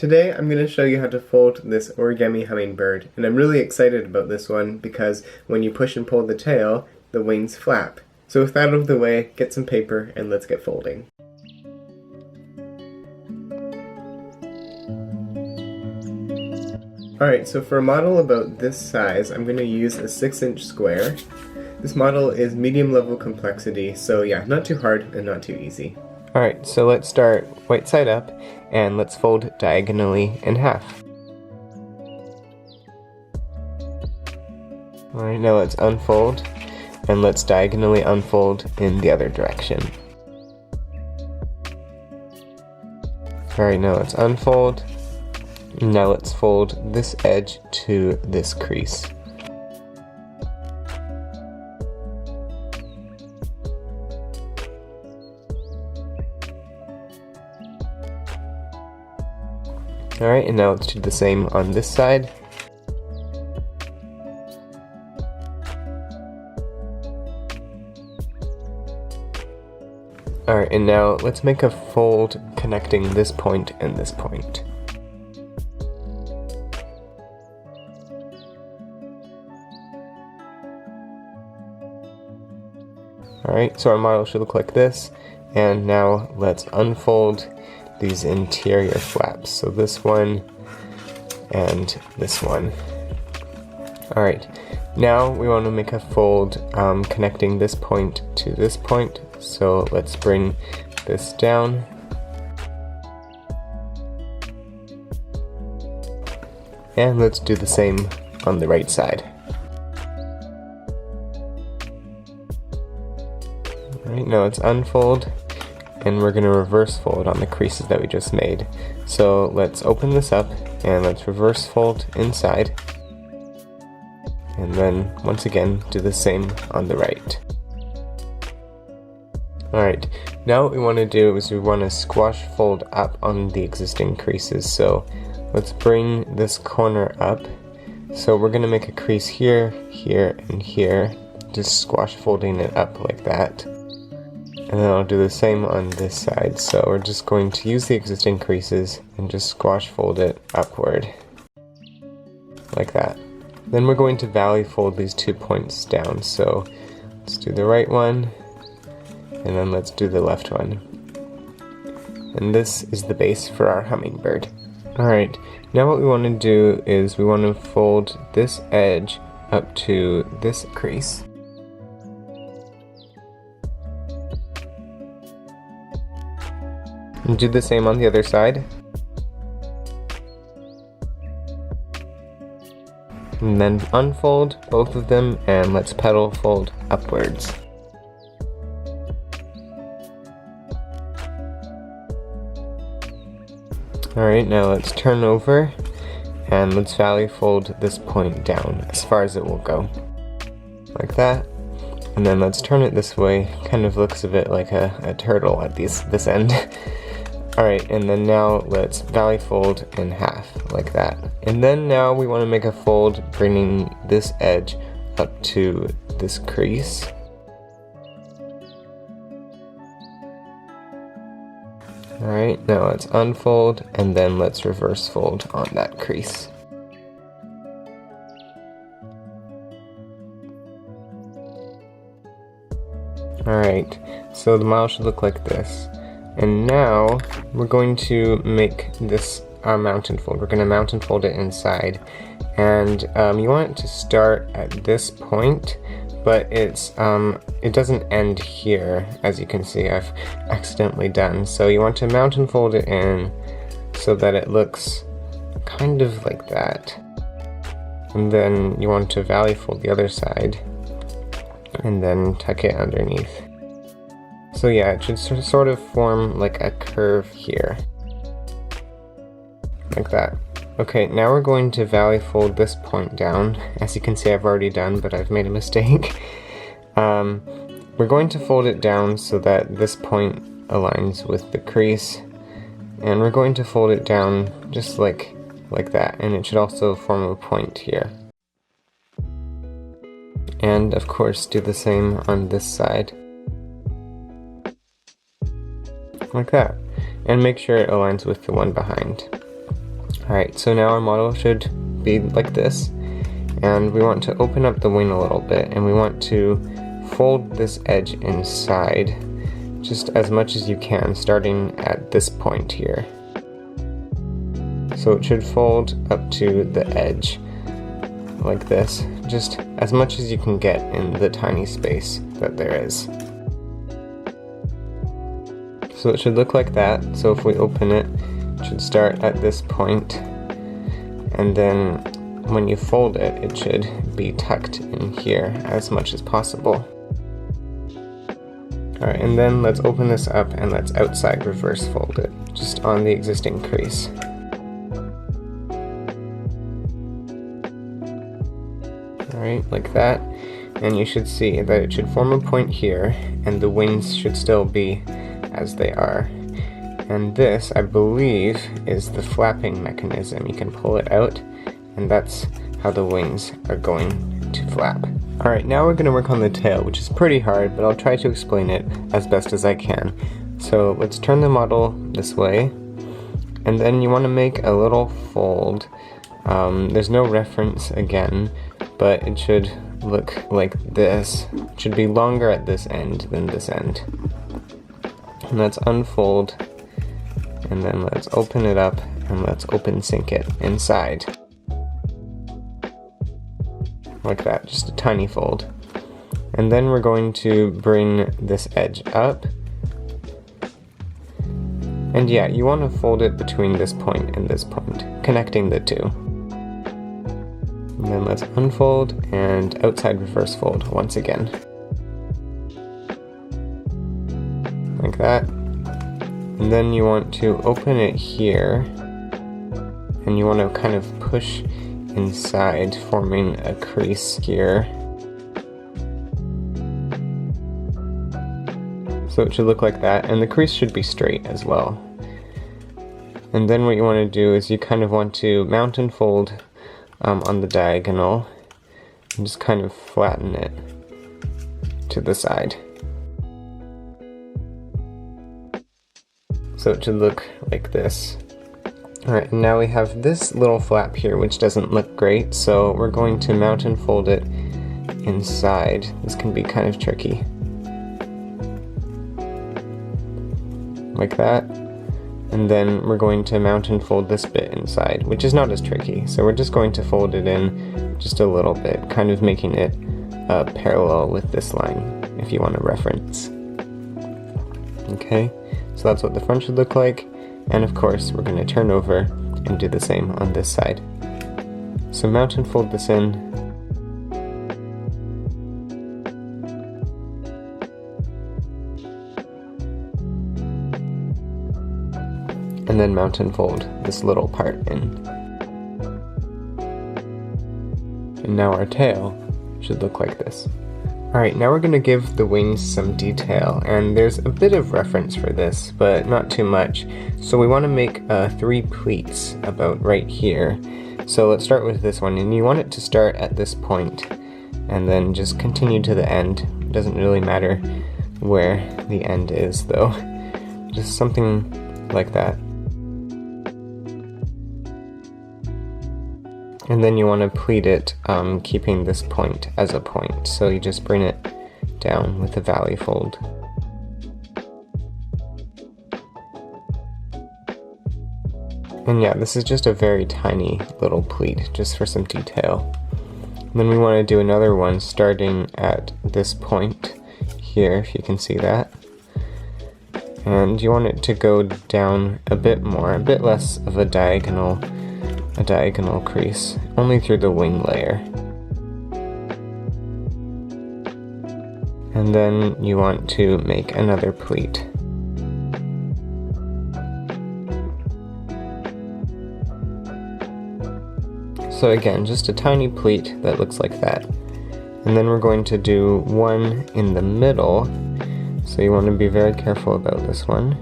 Today I'm going to show you how to fold this origami hummingbird, and I'm really excited about this one because when you push and pull the tail, the wings flap. So with that out of the way, get some paper and let's get folding. Alright, so for a model about this size, I'm going to use a 6-inch square. This model is medium level complexity, so yeah, not too hard and not too easy. Alright, so let's start right side up, and let's fold diagonally in half. Alright, now let's unfold, and let's diagonally unfold in the other direction. Alright, now let's unfold. Now let's fold this edge to this crease. Alright, and now let's do the same on this side. Alright, and now let's make a fold connecting this point and this point. Alright, so our model should look like this, and now let's unfold these interior flaps, so this one and this one. Alright, now we want to make a fold connecting this point to this point, so let's bring this down. And let's do the same on the right side. Alright, now let's unfold, and we're going to reverse fold on the creases that we just made. So let's open this up, and let's reverse fold inside, and then once again do the same on the right. Alright, now what we want to do is we want to squash fold up on the existing creases, so let's bring this corner up. So we're going to make a crease here, here, and here, just squash folding it up like that. And then I'll do the same on this side, so we're just going to use the existing creases and just squash fold it upward, like that. Then we're going to valley fold these 2 points down, so let's do the right one, and then let's do the left one. And this is the base for our hummingbird. Alright, now what we want to do is we want to fold this edge up to this crease. And do the same on the other side. And then unfold both of them, and let's petal fold upwards. Alright, now let's turn over, and let's valley fold this point down as far as it will go. Like that. And then let's turn it this way. Kind of looks a bit like a turtle at this end. Alright, and then now let's valley fold in half, like that. And then now we want to make a fold bringing this edge up to this crease. Alright, now let's unfold, and then let's reverse fold on that crease. Alright, so the model should look like this. And now we're going to make this our mountain fold. We're going to mountain fold it inside, and you want it to start at this point, but it doesn't end here, as you can see I've accidentally done. So you want to mountain fold it in so that it looks kind of like that, and then you want to valley fold the other side and then tuck it underneath. So yeah, it should sort of form like a curve here. Like that. Okay, now we're going to valley fold this point down. As you can see I've already done, but I've made a mistake. We're going to fold it down so that this point aligns with the crease. And we're going to fold it down just like that, and it should also form a point here. And of course do the same on this side. Like that. And make sure it aligns with the one behind. Alright, so now our model should be like this, and we want to open up the wing a little bit, and we want to fold this edge inside just as much as you can, starting at this point here. So it should fold up to the edge like this, just as much as you can get in the tiny space that there is. So it should look like that. So if we open it, it should start at this point, and then when you fold it, it should be tucked in here as much as possible. Alright, and then let's open this up and let's outside reverse fold it, just on the existing crease. Alright, like that, and you should see that it should form a point here, and the wings should still be as they are. And this, I believe, is the flapping mechanism. You can pull it out, and that's how the wings are going to flap. Alright, now we're going to work on the tail, which is pretty hard, but I'll try to explain it as best as I can. So let's turn the model this way, and then you want to make a little fold. There's no reference again, but it should look like this. It should be longer at this end than this end. And let's unfold, and then let's open it up, and let's open sync it inside. Like that, just a tiny fold. And then we're going to bring this edge up. And yeah, you want to fold it between this point and this point, connecting the two. And then let's unfold and outside reverse fold once again. Like that. And then you want to open it here, and you want to kind of push inside, forming a crease here. So it should look like that, and the crease should be straight as well. And then what you want to do is you kind of want to mount and fold on the diagonal, and just kind of flatten it to the side. So it should look like this. Alright, and now we have this little flap here which doesn't look great, so we're going to mount and fold it inside. This can be kind of tricky. Like that. And then we're going to mount and fold this bit inside, which is not as tricky. So we're just going to fold it in just a little bit, kind of making it parallel with this line, if you want a reference. Okay, so that's what the front should look like. And of course, we're going to turn over and do the same on this side. So mount and fold this in. And then mount and fold this little part in. And now our tail should look like this. Alright, now we're going to give the wings some detail, and there's a bit of reference for this, but not too much. So we want to make 3 pleats about right here. So let's start with this one, and you want it to start at this point, and then just continue to the end. It doesn't really matter where the end is though. Just something like that. And then you want to pleat it, keeping this point as a point. So you just bring it down with a valley fold. And yeah, this is just a very tiny little pleat, just for some detail. And then we want to do another one starting at this point here, if you can see that. And you want it to go down a bit more, a bit less of a diagonal crease, only through the wing layer. And then you want to make another pleat. So again, just a tiny pleat that looks like that. And then we're going to do one in the middle, so you want to be very careful about this one.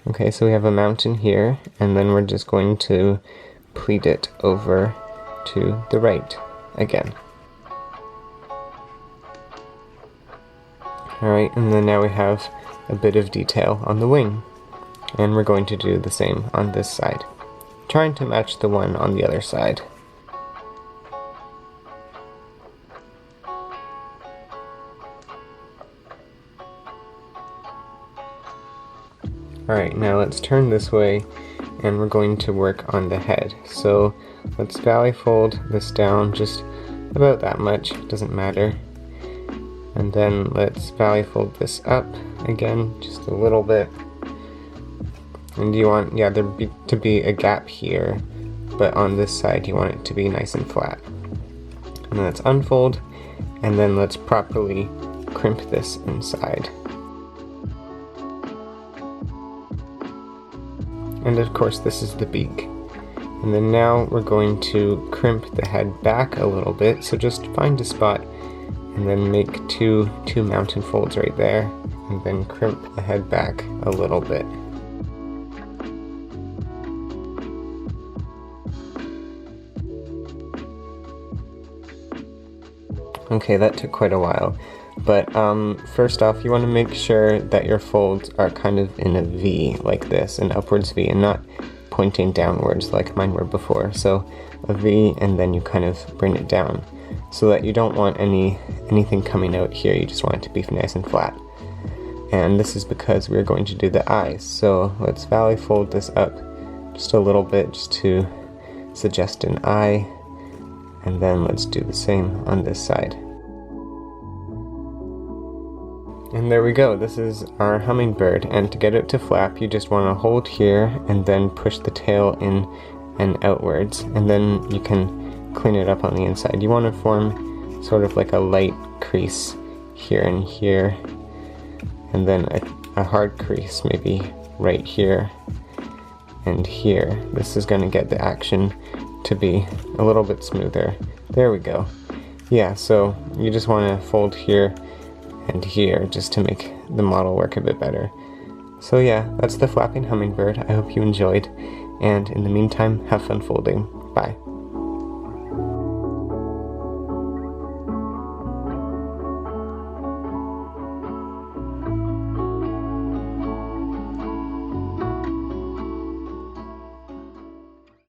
Okay, so we have a mountain here, and then we're just going to pleat it over to the right again. Alright, and then now we have a bit of detail on the wing. And we're going to do the same on this side, trying to match the one on the other side. Alright, now let's turn this way and we're going to work on the head. So let's valley fold this down just about that much, doesn't matter. And then let's valley fold this up again, just a little bit. And you want, there to be a gap here, but on this side you want it to be nice and flat. And then let's unfold, and then let's properly crimp this inside. And of course this is the beak. And then now we're going to crimp the head back a little bit, so just find a spot and then make two mountain folds right there, and then crimp the head back a little bit. Okay, that took quite a while, but first off you want to make sure that your folds are kind of in a V like this, an upwards V, and not pointing downwards like mine were before. So a V, and then you kind of bring it down, so that you don't want anything coming out here, you just want it to be nice and flat. And this is because we're going to do the eyes, so let's valley fold this up just a little bit just to suggest an eye, and then let's do the same on this side. And there we go, this is our hummingbird, and to get it to flap you just want to hold here and then push the tail in and outwards, and then you can clean it up on the inside. You want to form sort of like a light crease here and here, and then a hard crease maybe right here and here. This is going to get the action to be a little bit smoother. There we go. Yeah, so you just want to fold here and here just to make the model work a bit better. So yeah, that's the flapping hummingbird. I hope you enjoyed, and in the meantime, have fun folding. Bye.